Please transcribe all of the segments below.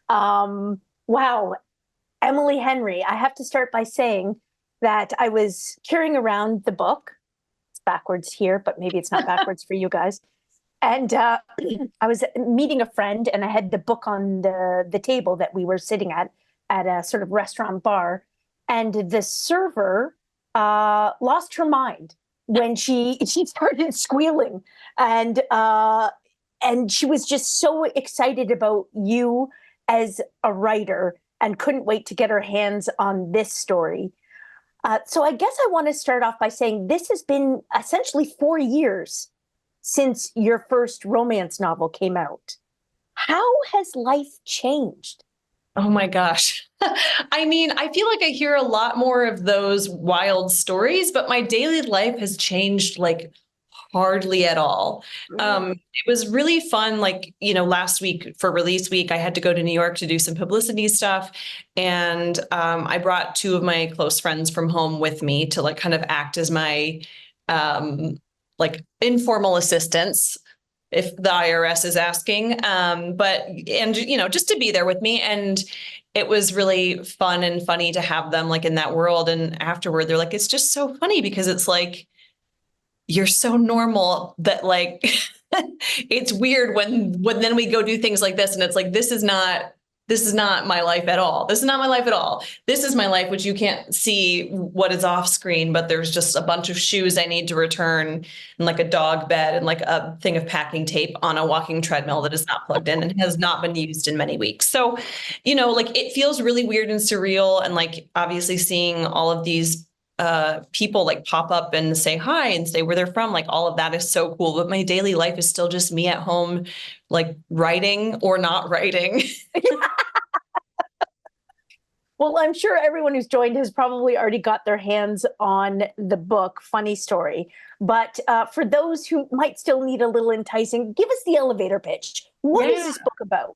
Wow, Emily Henry. I have to start by saying that I was carrying around the book. It's backwards here, but maybe it's not backwards for you guys. And I was meeting a friend, and I had the book on the table that we were sitting at a sort of restaurant bar. And the server lost her mind when she started squealing, and and she was just so excited about you as a writer and couldn't wait to get her hands on this story. So I guess I want to start off by saying this has been essentially 4 years since your first romance novel came out. How has life changed? Oh my gosh. I mean, I feel like I hear a lot more of those wild stories, but my daily life has changed like hardly at all. It was really fun. Like, last week for release week, I had to go to New York to do some publicity stuff. And I brought two of my close friends from home with me to like kind of act as my like informal assistants if the IRS is asking. Just to be there with me. And it was really fun and funny to have them like in that world. And afterward, they're like, it's just so funny because it's like, you're so normal that like, it's weird when then we go do things like this. And it's like, this is not my life at all. This is not my life at all. This is my life, which you can't see what is off screen, but there's just a bunch of shoes I need to return and like a dog bed and like a thing of packing tape on a walking treadmill that is not plugged in and has not been used in many weeks. So, like it feels really weird and surreal. And like, obviously seeing all of these people like pop up and say hi and say where they're from, like all of that is so cool. But my daily life is still just me at home, like writing or not writing. Well, I'm sure everyone who's joined has probably already got their hands on the book, Funny Story. But for those who might still need a little enticing, give us the elevator pitch. What is Yeah. this book about?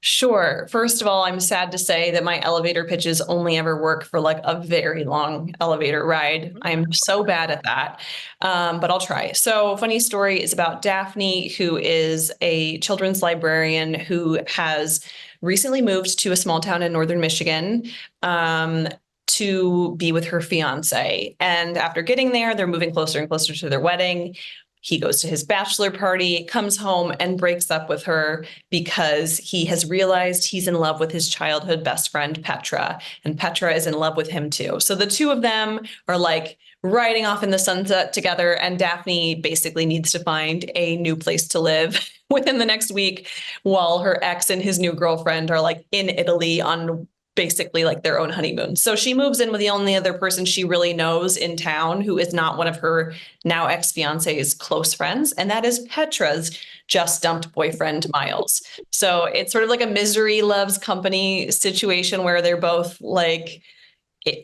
Sure. First of all, I'm sad to say that my elevator pitches only ever work for like a very long elevator ride. I'm so bad at that. But I'll try. So, Funny Story is about Daphne, who is a children's librarian who has recently moved to a small town in northern Michigan. To be with her fiance. And after getting there, they're moving closer and closer to their wedding. He goes to his bachelor party, comes home and breaks up with her because he has realized he's in love with his childhood best friend, Petra, and Petra is in love with him too. So the two of them are like riding off in the sunset together, and Daphne basically needs to find a new place to live within the next week while her ex and his new girlfriend are like in Italy on basically like their own honeymoon. So she moves in with the only other person she really knows in town who is not one of her now ex-fiance's close friends, and that is Petra's just dumped boyfriend, Miles. So it's sort of like a misery loves company situation where they're both like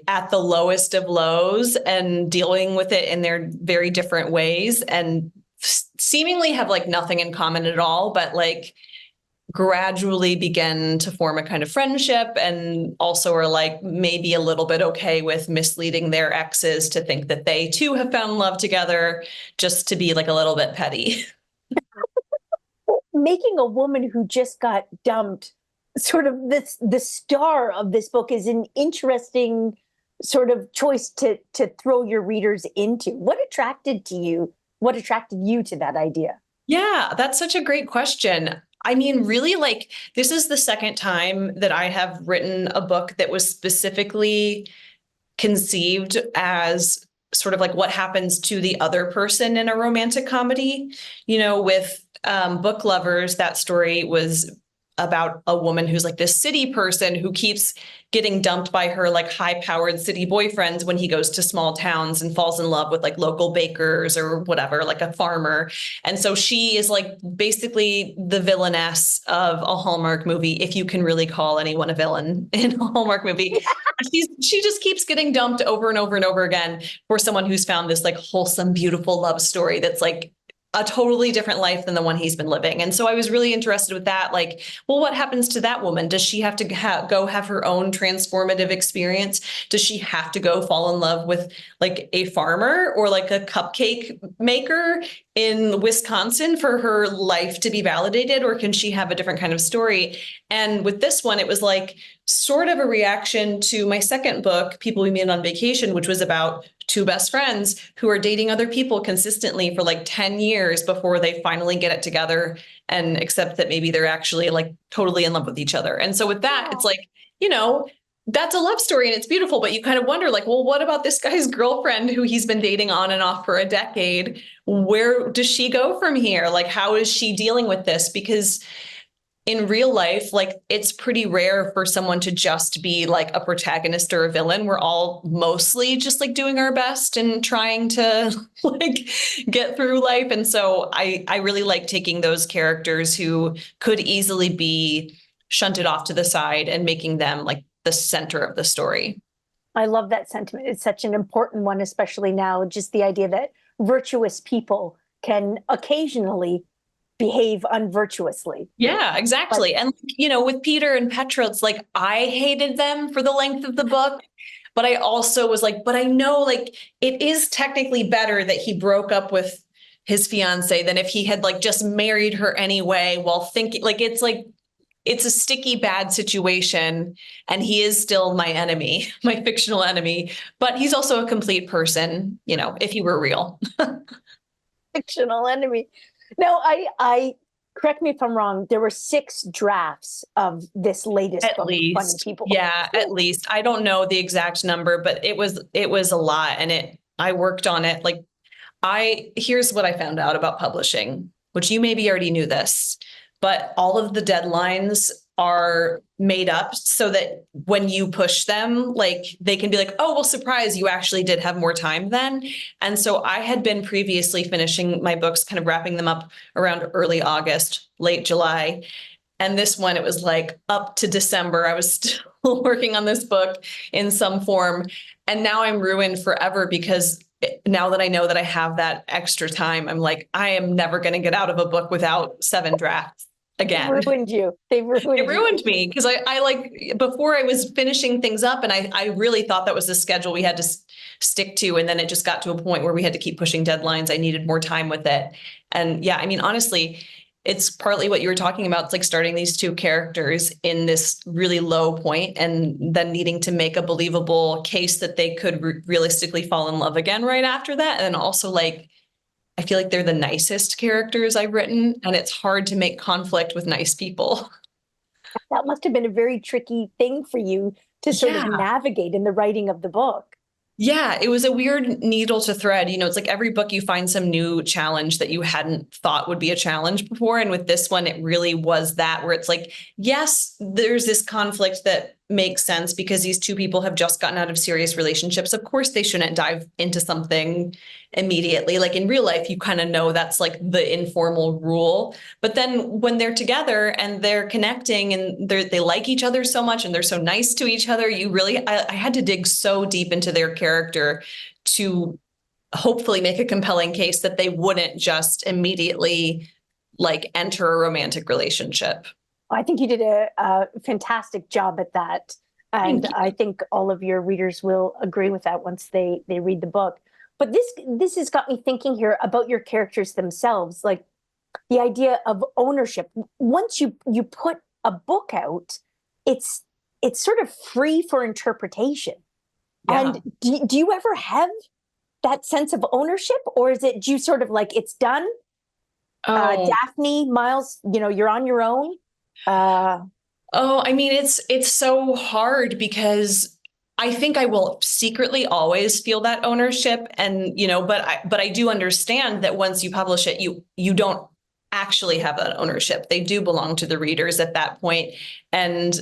at the lowest of lows and dealing with it in their very different ways and seemingly have like nothing in common at all, but like gradually begin to form a kind of friendship and also are like maybe a little bit okay with misleading their exes to think that they too have found love together, just to be like a little bit petty. Making a woman who just got dumped sort of the star of this book is an interesting sort of choice to throw your readers into. What attracted to you? What attracted you to that idea? Yeah, that's such a great question. I mean, really, like, this is the second time that I have written a book that was specifically conceived as sort of like what happens to the other person in a romantic comedy. With Book Lovers, that story was about a woman who's like this city person who keeps getting dumped by her like high-powered city boyfriends when he goes to small towns and falls in love with like local bakers or whatever, like a farmer. And so she is like basically the villainess of a Hallmark movie, if you can really call anyone a villain in a Hallmark movie. She just keeps getting dumped over and over and over again for someone who's found this like wholesome, beautiful love story that's like a totally different life than the one he's been living. And so I was really interested with that. Like, well, what happens to that woman? Does she have to go have her own transformative experience? Does she have to go fall in love with like a farmer or like a cupcake maker in Wisconsin for her life to be validated? Or can she have a different kind of story? And with this one, it was like sort of a reaction to my second book, People We Meet on Vacation, which was about two best friends who are dating other people consistently for like 10 years before they finally get it together and accept that maybe they're actually like totally in love with each other. And so with that, it's like, that's a love story and it's beautiful, but you kind of wonder like, well, what about this guy's girlfriend who he's been dating on and off for a decade? Where does she go from here? Like, how is she dealing with this? Because in real life, like it's pretty rare for someone to just be like a protagonist or a villain. We're all mostly just like doing our best and trying to like get through life. And so I really like taking those characters who could easily be shunted off to the side and making them like the center of the story. I love that sentiment. It's such an important one, especially now, just the idea that virtuous people can occasionally behave unvirtuously. Yeah, exactly. But, and, with Peter and Petra, it's like, I hated them for the length of the book, but I also was like, but I know like it is technically better that he broke up with his fiance than if he had like just married her anyway while thinking like, it's a sticky, bad situation. And he is still my enemy, my fictional enemy, but he's also a complete person, if he were real. Fictional enemy. No, I correct me if I'm wrong. There were 6 drafts of this latest at book. Least, Funny People. yeah, at least. I don't know the exact number, but it was a lot, and I worked on it. Like, here's what I found out about publishing, which you maybe already knew this, but all of the deadlines are made up so that when you push them, like they can be like, oh, well, surprise, you actually did have more time then. And so I had been previously finishing my books, kind of wrapping them up around early August, late July. And this one, it was like up to December. I was still working on this book in some form. And now I'm ruined forever because now that I know that I have that extra time, I'm like, I am never going to get out of a book without 7 drafts. Again, they ruined you. It ruined me because I like before I was finishing things up and I really thought that was the schedule we had to stick to. And then it just got to a point where we had to keep pushing deadlines. I needed more time with it. And yeah, I mean, honestly, it's partly what you were talking about. It's like starting these 2 characters in this really low point and then needing to make a believable case that they could realistically fall in love again right after that. And then also like, I feel like they're the nicest characters I've written, and it's hard to make conflict with nice people. That must have been a very tricky thing for you to sort of navigate in the writing of the book. Yeah, it was a weird needle to thread. It's like every book you find some new challenge that you hadn't thought would be a challenge before. And with this one, it really was that where it's like, yes, there's this conflict that makes sense because these 2 people have just gotten out of serious relationships. Of course, they shouldn't dive into something immediately. Like in real life, you kind of know that's like the informal rule. But then when they're together and they're connecting and they like each other so much and they're so nice to each other, I had to dig so deep into their character to hopefully make a compelling case that they wouldn't just immediately like enter a romantic relationship. I think you did a fantastic job at that. And I think all of your readers will agree with that once they read the book. But this has got me thinking here about your characters themselves, like the idea of ownership. Once you put a book out, it's sort of free for interpretation. Yeah. And do you ever have that sense of ownership, or is it, do you sort of like, it's done? Daphne, Miles, you're on your own. I mean, it's so hard because I think I will secretly always feel that ownership. And, but I do understand that once you publish it, you don't actually have that ownership. They do belong to the readers at that point. And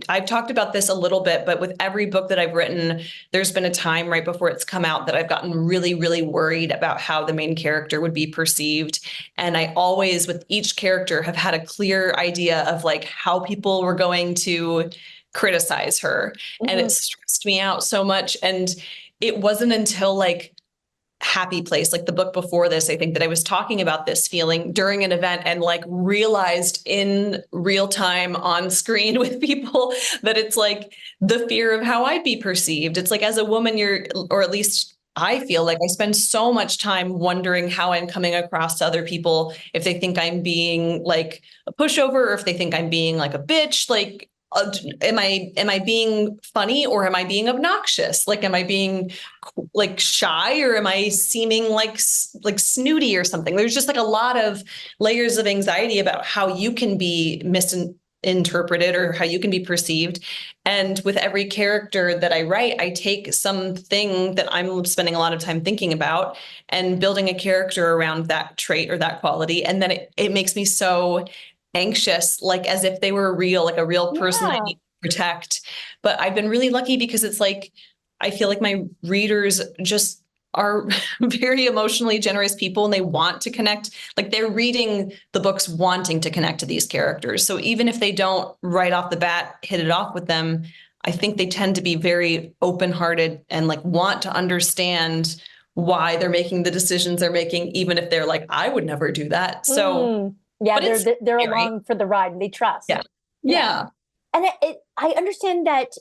I've talked about this a little bit, but with every book that I've written, there's been a time right before it's come out that I've gotten really, really worried about how the main character would be perceived. And I always, with each character, have had a clear idea of like how people were going to criticize her. Mm-hmm. And it stressed me out so much. And it wasn't until like happy place. Like the book before this, I think that I was talking about this feeling during an event and like realized in real time on screen with people that it's like the fear of how I'd be perceived. It's like as a woman, or at least I feel like I spend so much time wondering how I'm coming across to other people, if they think I'm being like a pushover, or if they think I'm being like a bitch, like am I being funny, or am I being obnoxious? Like, am I being like shy, or am I seeming like snooty or something? There's just like a lot of layers of anxiety about how you can be misinterpreted or how you can be perceived. And with every character that I write, I take something that I'm spending a lot of time thinking about and building a character around that trait or that quality. And then it makes me so anxious, like as if they were real, like a real person that I need to protect. But I've been really lucky because it's like, I feel like my readers just are very emotionally generous people, and they want to connect. Like they're reading the books wanting to connect to these characters. So even if they don't right off the bat hit it off with them, I think they tend to be very open-hearted and like want to understand why they're making the decisions they're making, even if they're like, I would never do that. So yeah, but they're scary. along for the ride and they trust. Yeah. And I understand that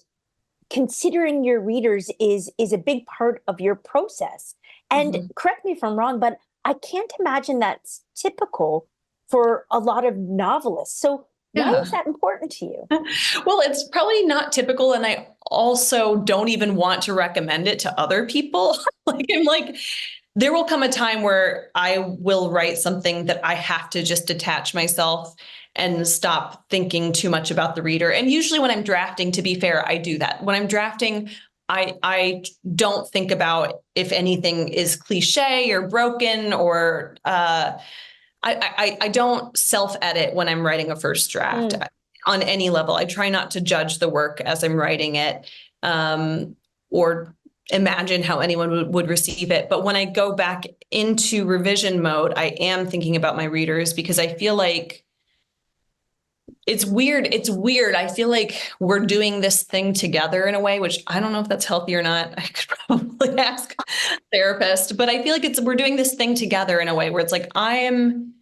considering your readers is a big part of your process. And correct me if I'm wrong, but I can't imagine that's typical for a lot of novelists. So why is that important to you? Well, it's probably not typical. And I also don't even want to recommend it to other people. I'm like, there will come a time where I will write something that I have to just detach myself and stop thinking too much about the reader. And usually when I'm drafting, to be fair, I do that. When I'm drafting, I don't think about if anything is cliche or broken, or I don't self-edit when I'm writing a first draft on any level. I try not to judge the work as I'm writing it, or imagine how anyone would receive it. But when I go back into revision mode, I am thinking about my readers, because I feel like it's weird. It's weird. I feel like we're doing this thing together in a way, which I don't know if that's healthy or not. I could probably ask a therapist, but I feel like we're doing this thing together in a way where it's like, I am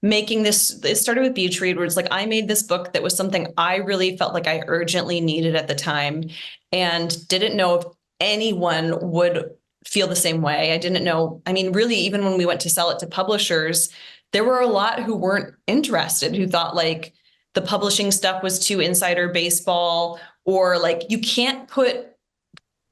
making this. It started with Beach Read, where it's like, I made this book that was something I really felt like I urgently needed at the time, and didn't know if anyone would feel the same way. I didn't know. I mean, really, even when we went to sell it to publishers, there were a lot who weren't interested, who thought like the publishing stuff was too insider baseball, or like you can't put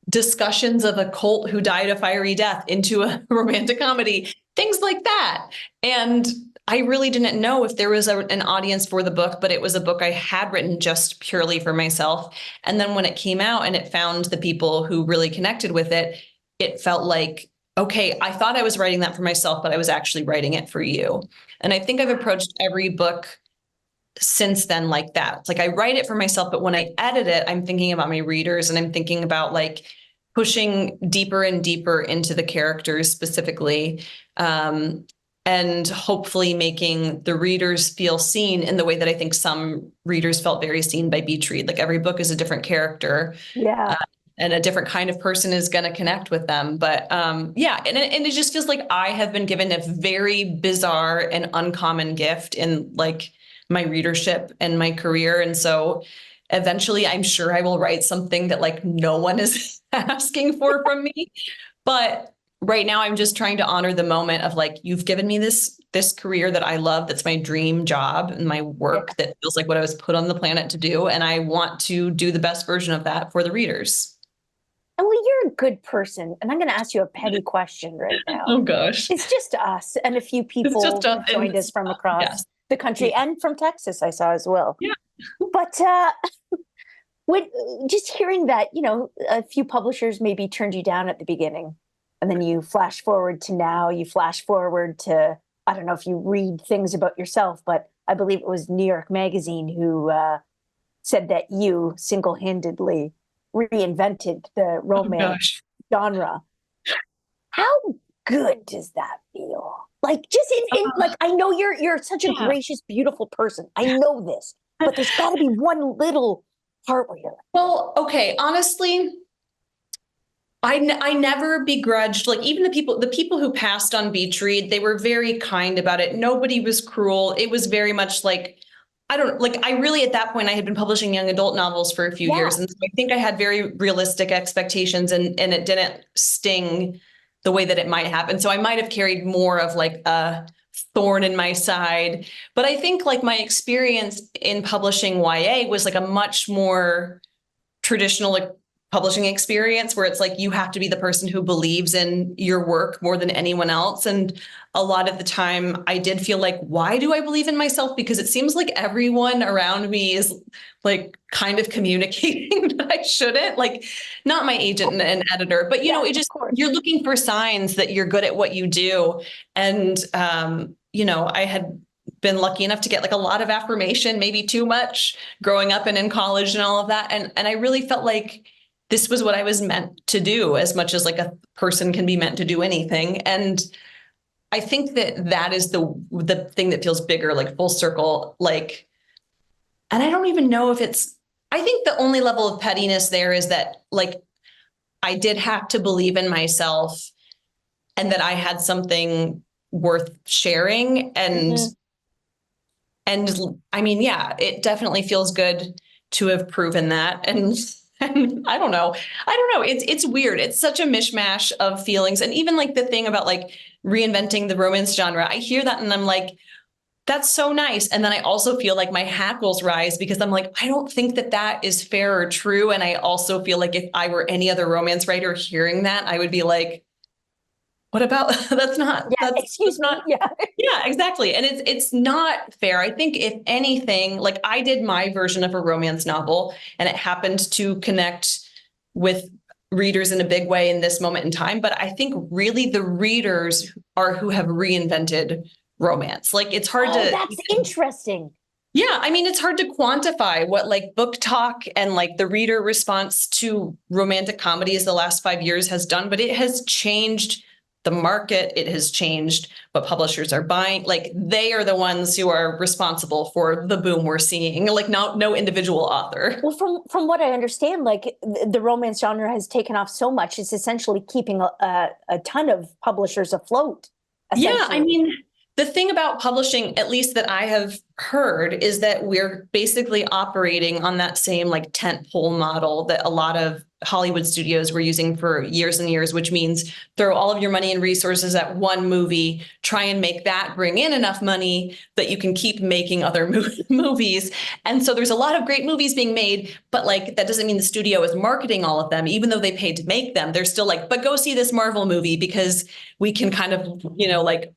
discussions of a cult who died a fiery death into a romantic comedy, things like that. And I really didn't know if there was an audience for the book, but it was a book I had written just purely for myself. And then when it came out and it found the people who really connected with it, it felt like, okay, I thought I was writing that for myself, but I was actually writing it for you. And I think I've approached every book since then like that. It's like I write it for myself, but when I edit it, I'm thinking about my readers, and I'm thinking about like pushing deeper and deeper into the characters specifically, and hopefully making the readers feel seen in the way that I think some readers felt very seen by Beach Read. Like every book is a different character. And a different kind of person is going to connect with them. But and it just feels like I have been given a very bizarre and uncommon gift in like my readership and my career. And so eventually I'm sure I will write something that like no one is asking for from me. But right now I'm just trying to honor the moment of like, you've given me this career that I love, that's my dream job and my work that feels like what I was put on the planet to do. And I want to do the best version of that for the readers. Emily, you're a good person. And I'm going to ask you a petty question right now. Oh, gosh. It's just us and a few people have joined us from across the country and from Texas, I saw as well. Yeah. But when just hearing that, you know, a few publishers maybe turned you down at the beginning, and then you flash forward to now, you flash forward to, I don't know if you read things about yourself, but I believe it was New York Magazine who said that you single-handedly reinvented the romance genre. How good does that feel? Like just in like, I know you're such a gracious, beautiful person. I know this, but there's got to be one little part where you're like, well, okay, honestly, I never begrudged, like even the people who passed on Beach Read, they were very kind about it. Nobody was cruel. It was very much like, I don't like, I really, at that point, I had been publishing young adult novels for a few Yeah. years. And so I think I had very realistic expectations and it didn't sting the way that it might happen. So I might have carried more of like a thorn in my side. But I think like my experience in publishing YA was like a much more traditional like publishing experience where it's like you have to be the person who believes in your work more than anyone else. And a lot of the time I did feel like, why do I believe in myself? Because it seems like everyone around me is like kind of communicating that I shouldn't, like not my agent and editor, but you know, it just, you're looking for signs that you're good at what you do. And, you know, I had been lucky enough to get like a lot of affirmation, maybe too much growing up and in college and all of that. And I really felt like this was what I was meant to do as much as like a person can be meant to do anything. And I think that that is the thing that feels bigger, like full circle, like, and I don't even know if it's, I think the only level of pettiness there is that like, I did have to believe in myself and that I had something worth sharing. And I mean, yeah, it definitely feels good to have proven that. And I don't know. It's weird. It's such a mishmash of feelings. And even like the thing about like reinventing the romance genre, I hear that and I'm like, that's so nice. And then I also feel like my hackles rise because I'm like, I don't think that that is fair or true. And I also feel like if I were any other romance writer hearing that, I would be like, what about that's not, yeah, excuse me. Yeah. Yeah, exactly. And it's not fair. I think if anything, like I did my version of a romance novel and it happened to connect with readers in a big way in this moment in time. But I think really the readers are who have reinvented romance. Like it's hard to. That's interesting. Yeah, I mean, it's hard to quantify what like book talk and like the reader response to romantic comedies the last 5 years has done, but it has changed the market. It has changed what publishers are buying. Like they are the ones who are responsible for the boom we're seeing, like no individual author. Well, from what I understand, like the romance genre has taken off so much, it's essentially keeping a ton of publishers afloat. Yeah, I mean, the thing about publishing, at least that I have heard, is that we're basically operating on that same like tentpole model that a lot of Hollywood studios were using for years and years, which means throw all of your money and resources at one movie, try and make that bring in enough money that you can keep making other movies. And so there's a lot of great movies being made, but like that doesn't mean the studio is marketing all of them, even though they paid to make them. They're still like, but go see this Marvel movie because we can kind of, you know, like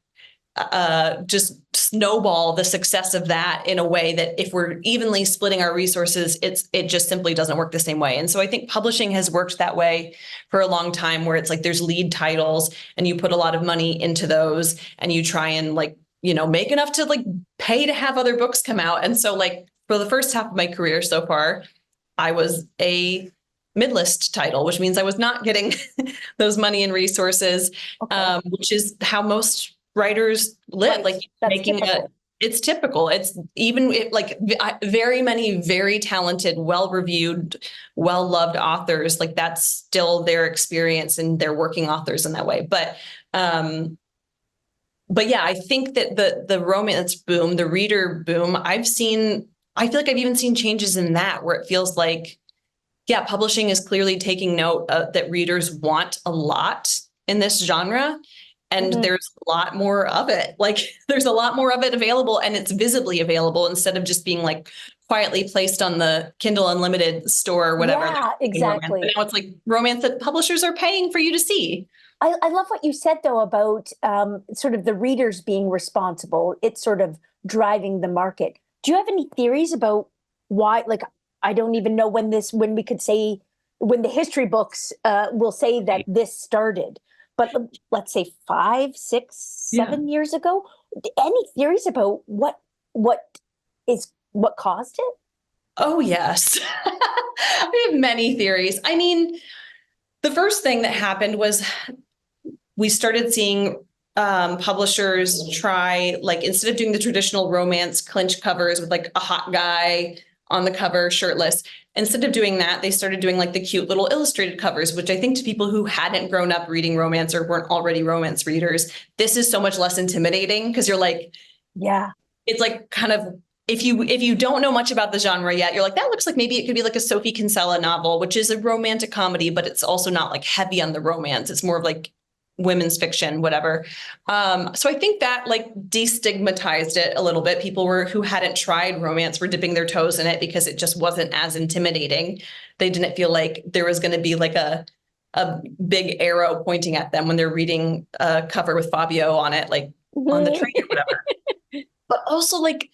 just snowball the success of that in a way that if we're evenly splitting our resources, it just simply doesn't work the same way. And so I think publishing has worked that way for a long time, where it's like there's lead titles and you put a lot of money into those and you try and like, you know, make enough to like pay to have other books come out. And so like for the first half of my career so far, I was a mid-list title, which means I was not getting those money and resources, which is how most writers live. Like that's making typical. It's typical. It's even like very many very talented, well-reviewed, well-loved authors, like that's still their experience and they're working authors in that way. But yeah, I think that the romance boom, the reader boom, I feel like I've even seen changes in that where it feels like, yeah, publishing is clearly taking note that readers want a lot in this genre. And there's a lot more of it. Like there's a lot more of it available and it's visibly available instead of just being like quietly placed on the Kindle Unlimited store or whatever. Yeah, exactly. But now it's like romance that publishers are paying for you to see. I love what you said though about sort of the readers being responsible. It's sort of driving the market. Do you have any theories about why, like, I don't even know when we could say, when the history books will say that this started. But let's say 5, 6, 7 years ago, any theories about what caused it? Oh, yes. We have many theories. I mean, the first thing that happened was we started seeing publishers try, like, instead of doing the traditional romance clinch covers with like a hot guy on the cover shirtless. Instead of doing that, they started doing like the cute little illustrated covers, which I think to people who hadn't grown up reading romance or weren't already romance readers, this is so much less intimidating because you're like, Yeah. it's like kind of, if you don't know much about the genre yet, you're like, that looks like maybe it could be like a Sophie Kinsella novel, which is a romantic comedy, but it's also not like heavy on the romance. It's more of like women's fiction, whatever. So I think that like destigmatized it a little bit. People who hadn't tried romance were dipping their toes in it because it just wasn't as intimidating. They didn't feel like there was going to be like a big arrow pointing at them when they're reading a cover with Fabio on it, like on the train or whatever. But also like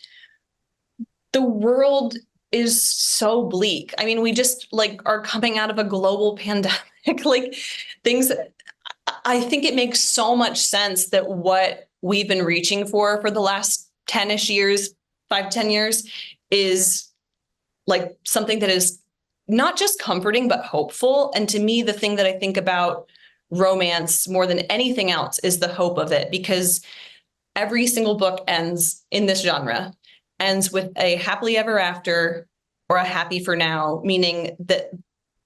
the world is so bleak. I mean, we just like are coming out of a global pandemic. Like things, I think it makes so much sense that what we've been reaching for the last 10-ish years, 5-10 years, is like something that is not just comforting, but hopeful. And to me, the thing that I think about romance more than anything else is the hope of it, because every single book ends in this genre, ends with a happily ever after or a happy for now, meaning that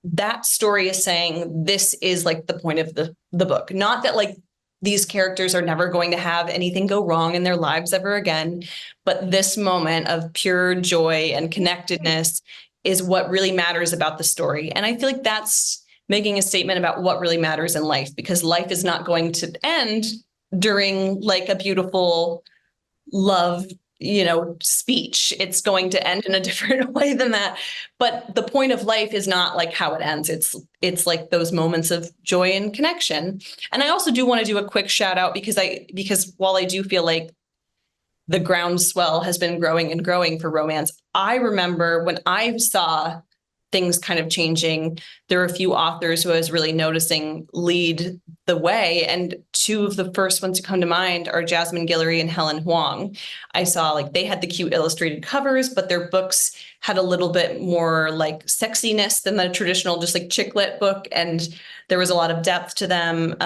that story is saying this is like the point of the book. Not that like these characters are never going to have anything go wrong in their lives ever again, but this moment of pure joy and connectedness is what really matters about the story. And I feel like that's making a statement about what really matters in life, because life is not going to end during like a beautiful love, speech. It's going to end in a different way than that. But the point of life is not like how it ends. It's like those moments of joy and connection. And I also do want to do a quick shout out because while I do feel like the groundswell has been growing and growing for romance, I remember when I saw things kind of changing, there were a few authors who I was really noticing lead the way. And two of the first ones to come to mind are Jasmine Guillory and Helen Huang. I saw like they had the cute illustrated covers, but their books had a little bit more like sexiness than the traditional just like chick lit book. And there was a lot of depth to them,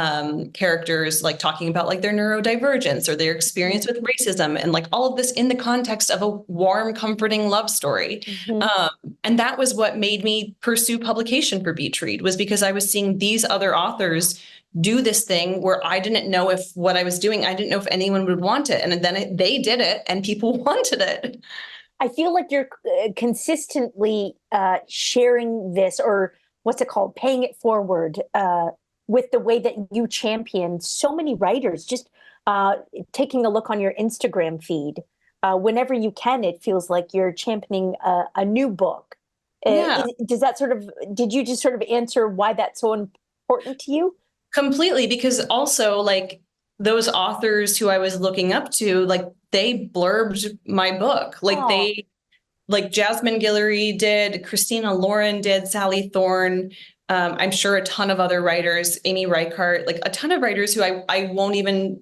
characters like talking about like their neurodivergence or their experience with racism, and like all of this in the context of a warm, comforting love story. And that was what made me pursue publication for Beach Read, was because I was seeing these other authors do this thing where I didn't know if what I was doing, I didn't know if anyone would want it. And then they did it and people wanted it. I feel like you're consistently sharing this, or what's it called, paying it forward with the way that you champion so many writers. Just taking a look on your Instagram feed, whenever you can, it feels like you're championing a new book. Yeah. Did you just sort of answer why that's so important to you? Completely, because also like those authors who I was looking up to, like they blurbed my book. Like Jasmine Guillory did, Christina Lauren did, Sally Thorne. I'm sure a ton of other writers, Amy Reichart, like a ton of writers who I won't even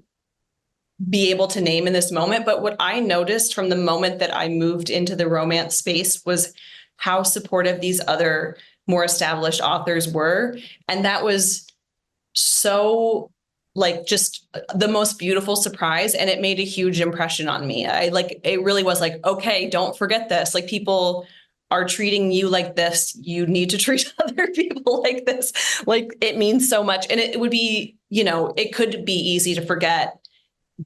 be able to name in this moment. But what I noticed from the moment that I moved into the romance space was how supportive these other more established authors were. And that was so like just the most beautiful surprise. And it made a huge impression on me. It really was like, okay, don't forget this. Like people are treating you like this. You need to treat other people like this. Like it means so much. And it would be, it could be easy to forget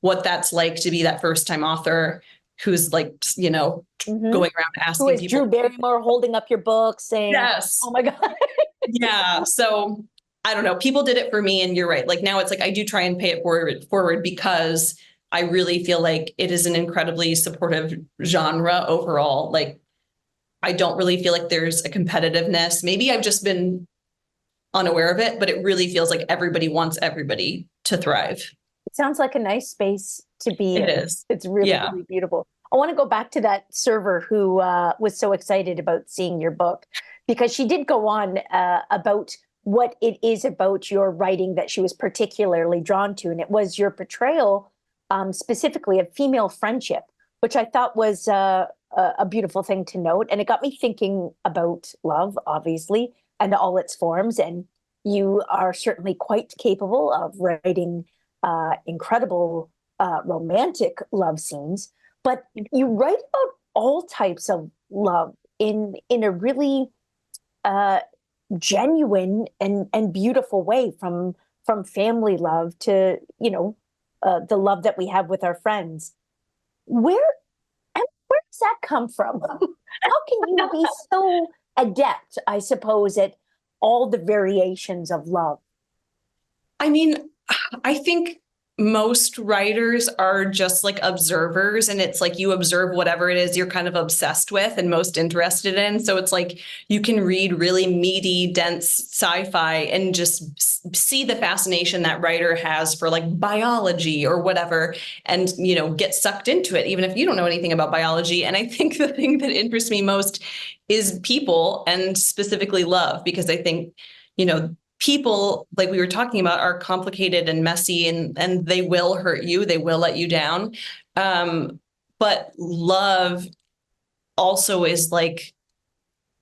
what that's like to be that first time author who's like, going around asking Who is people. Drew Barrymore holding up your book saying, yes, oh my God. yeah. So I don't know. People did it for me. And you're right. Like now it's like, I do try and pay it forward because I really feel like it is an incredibly supportive genre overall. Like, I don't really feel like there's a competitiveness. Maybe I've just been unaware of it, but it really feels like everybody wants everybody to thrive. It sounds like a nice space to be It in. is. It's really, Yeah. really beautiful. I want to go back to that server who was so excited about seeing your book, because she did go on about what it is about your writing that she was particularly drawn to. And it was your portrayal specifically of female friendship, which I thought was a beautiful thing to note. And it got me thinking about love, obviously, and all its forms. And you are certainly quite capable of writing incredible romantic love scenes, but you write about all types of love in a really uh, genuine and beautiful way, from family love to, the love that we have with our friends. Where and where does that come from? How can you be so adept, I suppose, at all the variations of love? I mean, I think most writers are just like observers, and it's like you observe whatever it is you're kind of obsessed with and most interested in. So it's like you can read really meaty, dense sci-fi and just see the fascination that writer has for like biology or whatever, and get sucked into it even if you don't know anything about biology. And I think the thing that interests me most is people, and specifically love, because I think you know people, like we were talking about, are complicated and messy, and they will hurt you, they will let you down. But love also is like,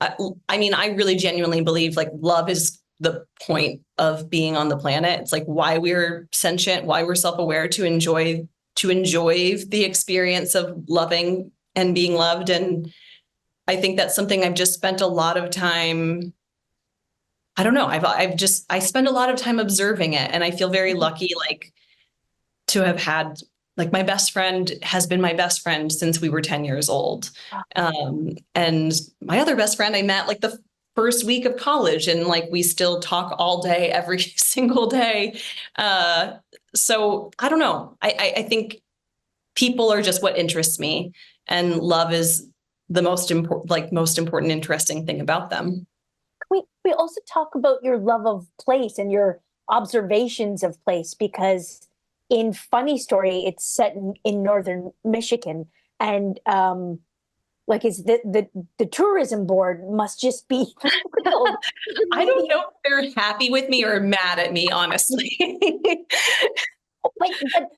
I mean, I really genuinely believe like love is the point of being on the planet. It's like why we're sentient, why we're self-aware, to enjoy the experience of loving and being loved. And I think that's something I've just spent a lot of time. I don't know. I spend a lot of time observing it, and I feel very lucky, like, to have had, like, my best friend has been my best friend since we were 10 years old. And my other best friend I met like the first week of college, and like we still talk all day, every single day. So I don't know. I think people are just what interests me, and love is the most important, interesting thing about them. We also talk about your love of place and your observations of place, because in Funny Story, it's set in northern Michigan, and like, is the tourism board must just be thrilled. I don't know if they're happy with me or mad at me, honestly. But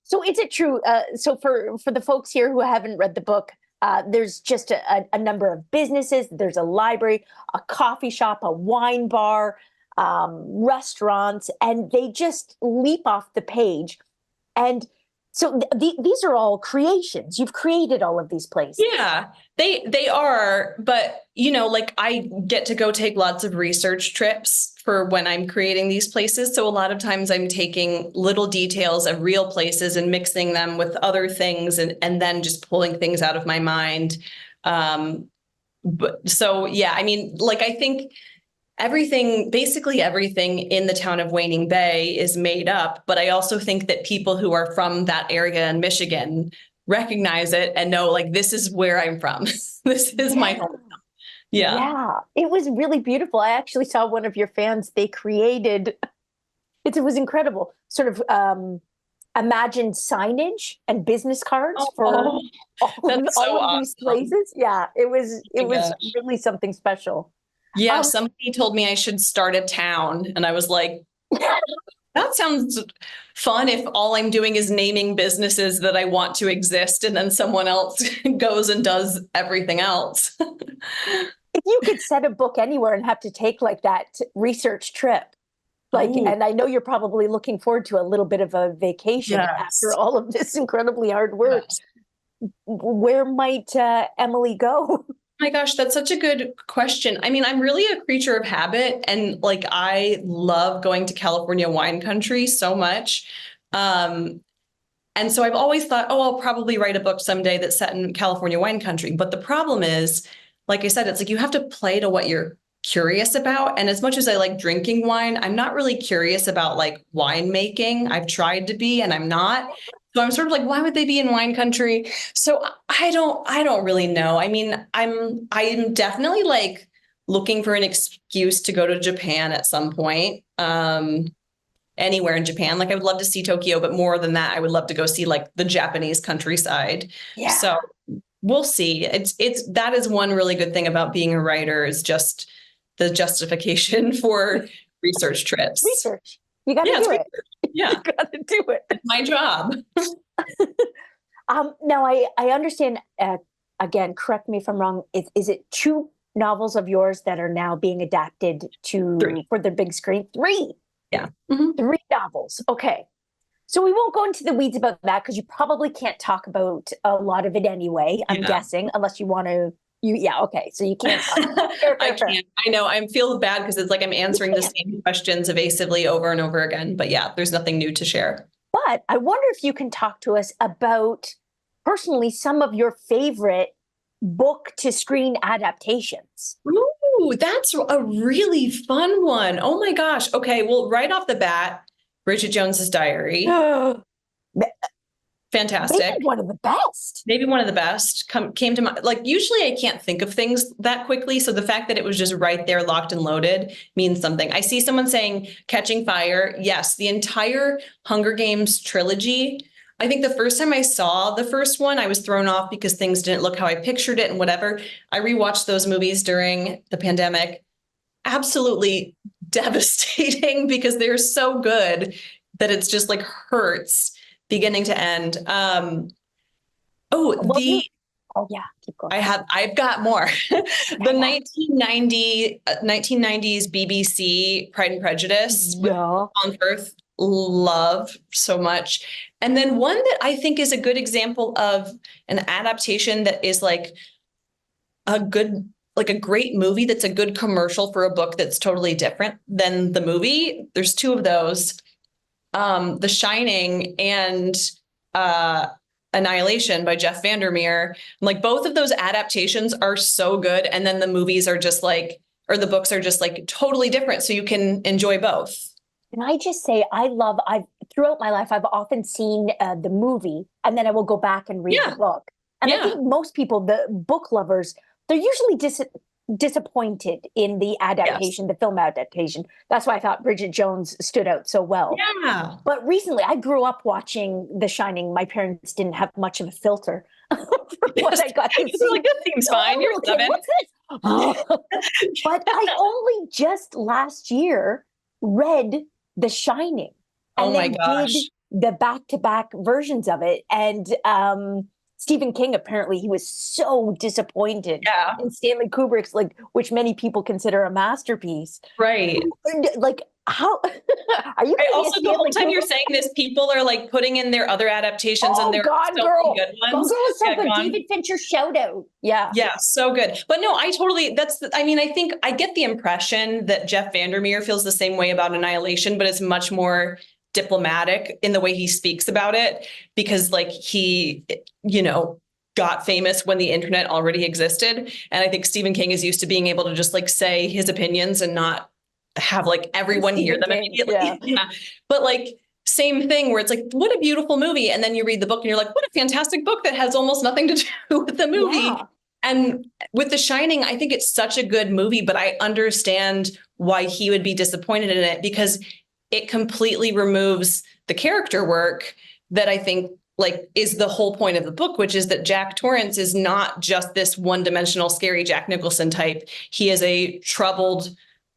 so is it true? So for the folks here who haven't read the book, there's just a number of businesses. There's a library, a coffee shop, a wine bar, restaurants, and they just leap off the page. And so these are all creations. You've created all of these places. Yeah, they are, but like I get to go take lots of research trips for when I'm creating these places. So a lot of times I'm taking little details of real places and mixing them with other things, and then just pulling things out of my mind. But so yeah, I mean, like I think basically everything in the town of Waning Bay is made up. But I also think that people who are from that area in Michigan recognize it and know, like, this is where I'm from. This is my home. Yeah. Yeah, it was really beautiful. I actually saw one of your fans. They created it was incredible. Sort of imagined signage and business cards for Oh, that's so all of these awesome. places. Yeah, it was Oh my gosh. really something special. Yeah, Um, somebody told me I should start a town, and I was like, that sounds fun if all I'm doing is naming businesses that I want to exist, and then someone else goes and does everything else. if you could set a book anywhere and have to take like that research trip, like, Oh, and I know you're probably looking forward to a little bit of a vacation after yes. all of this incredibly hard work. Yes. Where might Emily go? My gosh, that's such a good question. I mean, I'm really a creature of habit, and like I love going to California wine country so much. Um, and so I've always thought, oh, I'll probably write a book someday that's set in California wine country. But the problem is, like I said, it's like you have to play to what you're curious about. And as much as I like drinking wine, I'm not really curious about like wine making. I've tried to be, and I'm not. So I'm sort of like, why would they be in wine country? So I don't really know. I mean, I'm definitely like looking for an excuse to go to Japan at some point. Anywhere in Japan. Like I would love to see Tokyo, but more than that, I would love to go see like the Japanese countryside. Yeah. So we'll see. It's that is one really good thing about being a writer, is just the justification for research trips. Research. You got to Yeah, do it. yeah, You got to do it. it's my job. Now I understand. Again, correct me if I'm wrong. Is it two novels of yours that are now being adapted for the big screen? Three. Yeah. Mhm. Three novels. Okay. So we won't go into the weeds about that, because you probably can't talk about a lot of it anyway, I'm Yeah. guessing, unless you want to Yeah, okay. So you can't talk. Fair, I fair, fair. can't. I know I feel bad because it's like I'm answering the same questions evasively over and over again. But yeah, there's nothing new to share. But I wonder if you can talk to us about personally some of your favorite book to screen adaptations. Ooh, that's a really fun one. Oh my gosh. Okay, well, right off the bat, Bridget Jones's Diary. Maybe Fantastic. one of the best. Maybe one of the best came to mind. Like usually I can't think of things that quickly. So the fact that it was just right there, locked and loaded means something. I see someone saying Catching Fire. Yes, the entire Hunger Games trilogy. I think the first time I saw the first one, I was thrown off because things didn't look how I pictured it and whatever. I rewatched those movies during the pandemic. Absolutely devastating because they're so good that it's just like hurts beginning to end. Well, oh yeah, keep going. I've got more. The Yeah. 1990s BBC Pride and Prejudice with Yeah. Colin Firth, love so much. And then one that I think is a good example of an adaptation that is like a good, like a great movie that's a good commercial for a book that's totally different than the movie. There's two of those. The Shining and Annihilation by Jeff Vandermeer. Like both of those adaptations are so good. And then the movies are just like, or the books are just like totally different. So you can enjoy both. Can I just say, I've throughout my life, I've often seen the movie and then I will go back and read the book. And I think most people, the book lovers, they're usually disappointed in the adaptation, the film adaptation. That's why I thought Bridget Jones stood out so well. Yeah. But recently, I grew up watching The Shining. My parents didn't have much of a filter for what I got to see. Like, this seems fine. You're okay, what's this? But I only just last year read The Shining and then did the back-to-back versions of it. And Stephen King, apparently he was so disappointed in Stanley Kubrick's, like, which many people consider a masterpiece. Right. Like, how are you? Also, the whole time you're saying this, people are like putting in their other adaptations and they're so girl. good ones. So good. David Fincher shout out. Yeah. Yeah, so good. But no, I think I get the impression that Jeff Vandermeer feels the same way about Annihilation, but it's much more diplomatic in the way he speaks about it because like he, got famous when the internet already existed. And I think Stephen King is used to being able to just like say his opinions and not have like everyone hear them immediately. Yeah. But like same thing where it's like, what a beautiful movie. And then you read the book and you're like, what a fantastic book that has almost nothing to do with the movie. Yeah. And with The Shining, I think it's such a good movie, but I understand why he would be disappointed in it because it completely removes the character work that I think like is the whole point of the book, which is that Jack Torrance is not just this one-dimensional scary Jack Nicholson type. He is a troubled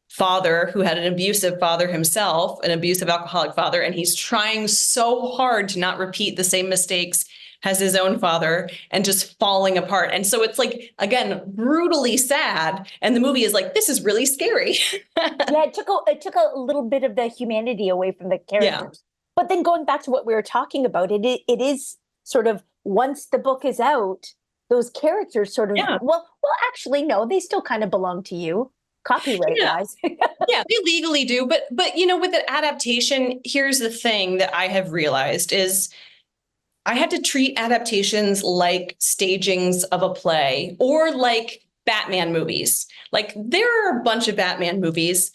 father who had an abusive father himself, an abusive alcoholic father, and he's trying so hard to not repeat the same mistakes as his own father and just falling apart. And so it's like, again, brutally sad. And the movie is like, this is really scary. Yeah, it took a little bit of the humanity away from the characters. Yeah. But then going back to what we were talking about, it is sort of once the book is out, those characters sort of, well, actually, no, they still kind of belong to you. Copyright wise. Yeah, they legally do. But with an adaptation, here's the thing that I have realized is I had to treat adaptations like stagings of a play or like Batman movies. Like there are a bunch of Batman movies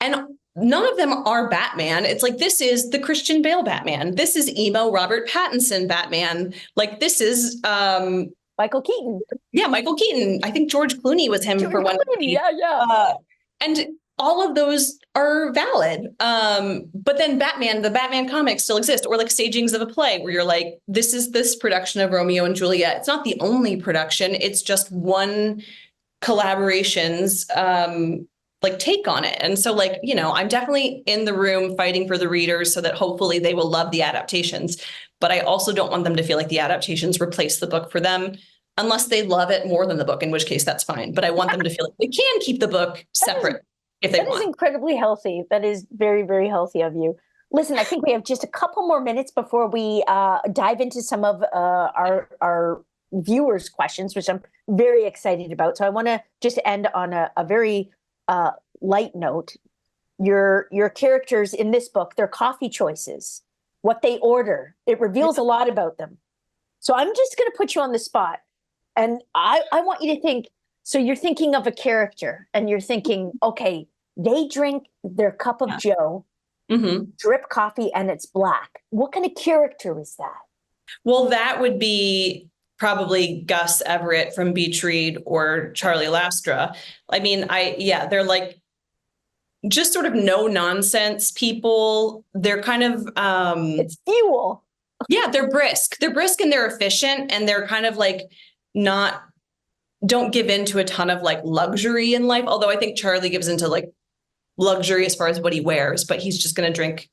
and none of them are Batman. It's like, this is the Christian Bale Batman. This is emo Robert Pattinson Batman. Like this is, Michael Keaton. Yeah, Michael Keaton. I think George Clooney was him for one. Yeah. And all of those are valid. But then the Batman comics still exist, or like stagings of a play where you're like, this is this production of Romeo and Juliet. It's not the only production. It's just one collaboration's like take on it. And so like, I'm definitely in the room fighting for the readers so that hopefully they will love the adaptations. But I also don't want them to feel like the adaptations replace the book for them unless they love it more than the book, in which case that's fine. But I want them to feel like they can keep the book separate if they want. That is incredibly healthy. That is very, very healthy of you. Listen, I think we have just a couple more minutes before we dive into some of our viewers' questions, which I'm very excited about. So I want to just end on a very light note. Your characters in this book, their coffee choices, what they order, it reveals a lot about them. So I'm just going to put you on the spot. And I want you to think, so you're thinking of a character and you're thinking, okay, they drink their cup of Joe, drip coffee, and it's black. What kind of character is that? Well, that would be probably Gus Everett from Beach Read or Charlie Lastra. I mean, they're like just sort of no nonsense people. They're kind of it's fuel. Yeah, they're brisk. They're brisk and they're efficient, and they're kind of like don't give into a ton of like luxury in life. Although I think Charlie gives into like luxury as far as what he wears, but he's just going to drink.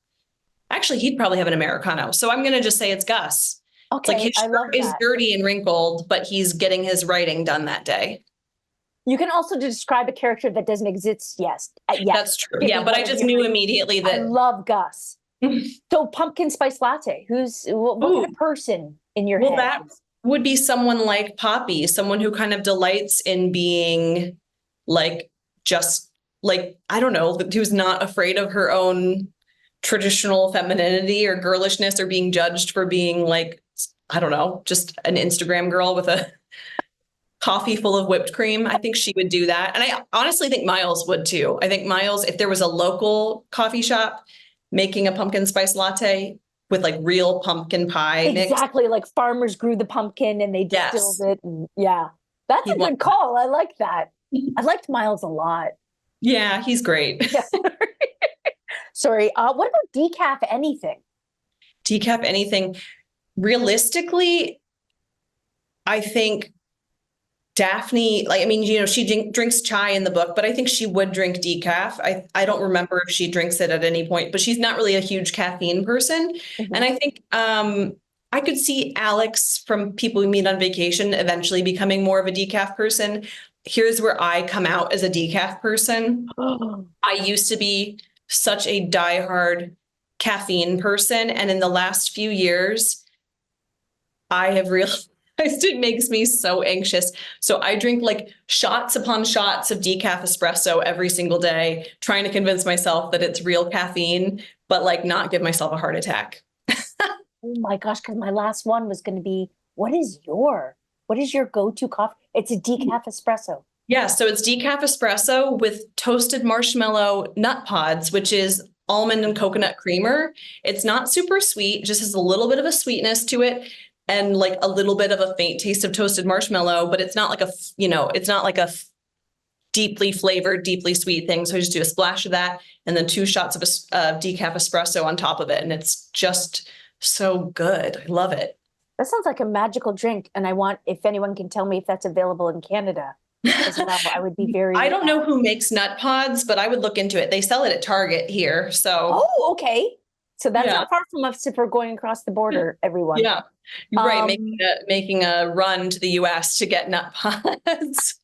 Actually, he'd probably have an Americano. So I'm going to just say it's Gus. Okay, it's like his shirt is dirty and wrinkled, but he's getting his writing done that day. You can also describe a character that doesn't exist yet. That's true. Yeah, but I just knew immediately that. I love Gus. So pumpkin spice latte. What kind of person in your head? Well, that would be someone like Poppy, someone who kind of delights in being like, just like, I don't know, who's not afraid of her own traditional femininity or girlishness or being judged for being like, I don't know, just an Instagram girl with a coffee full of whipped cream. I think she would do that. And I honestly think Miles would too. I think Miles, if there was a local coffee shop making a pumpkin spice latte with like real pumpkin pie exactly mix. Like farmers grew the pumpkin and they distilled it. And that's a good call. I like that. I liked Miles a lot. Yeah, he's great. Yeah. Sorry. What about decaf anything? Decaf anything. Realistically, I think Daphne, like, I mean, you know, she drinks chai in the book, but I think she would drink decaf. I don't remember if she drinks it at any point, but she's not really a huge caffeine person. And I think I could see Alex from People We Meet on Vacation eventually becoming more of a decaf person. Here's where I come out as a decaf person. I used to be such a diehard caffeine person. And in the last few years, I have realized it makes me so anxious. So I drink like shots upon shots of decaf espresso every single day, trying to convince myself that it's real caffeine, but like not give myself a heart attack. Oh my gosh, because my last one was going to be, what is your go-to coffee? It's a decaf espresso. Yeah, so it's decaf espresso with toasted marshmallow nut pods, which is almond and coconut creamer. It's not super sweet, just has a little bit of a sweetness to it and like a little bit of a faint taste of toasted marshmallow, but it's not like deeply flavored, deeply sweet thing. So I just do a splash of that and then 2 shots of decaf espresso on top of it. And it's just so good. I love it. That sounds like a magical drink. And I want, if anyone can tell me if that's available in Canada as well, I would be very... I don't know who makes nut pods, but I would look into it. They sell it at Target here. So. Oh, okay. So that's not far from us if we're going across the border, everyone. Yeah, right. Making a run to the US to get nut pods.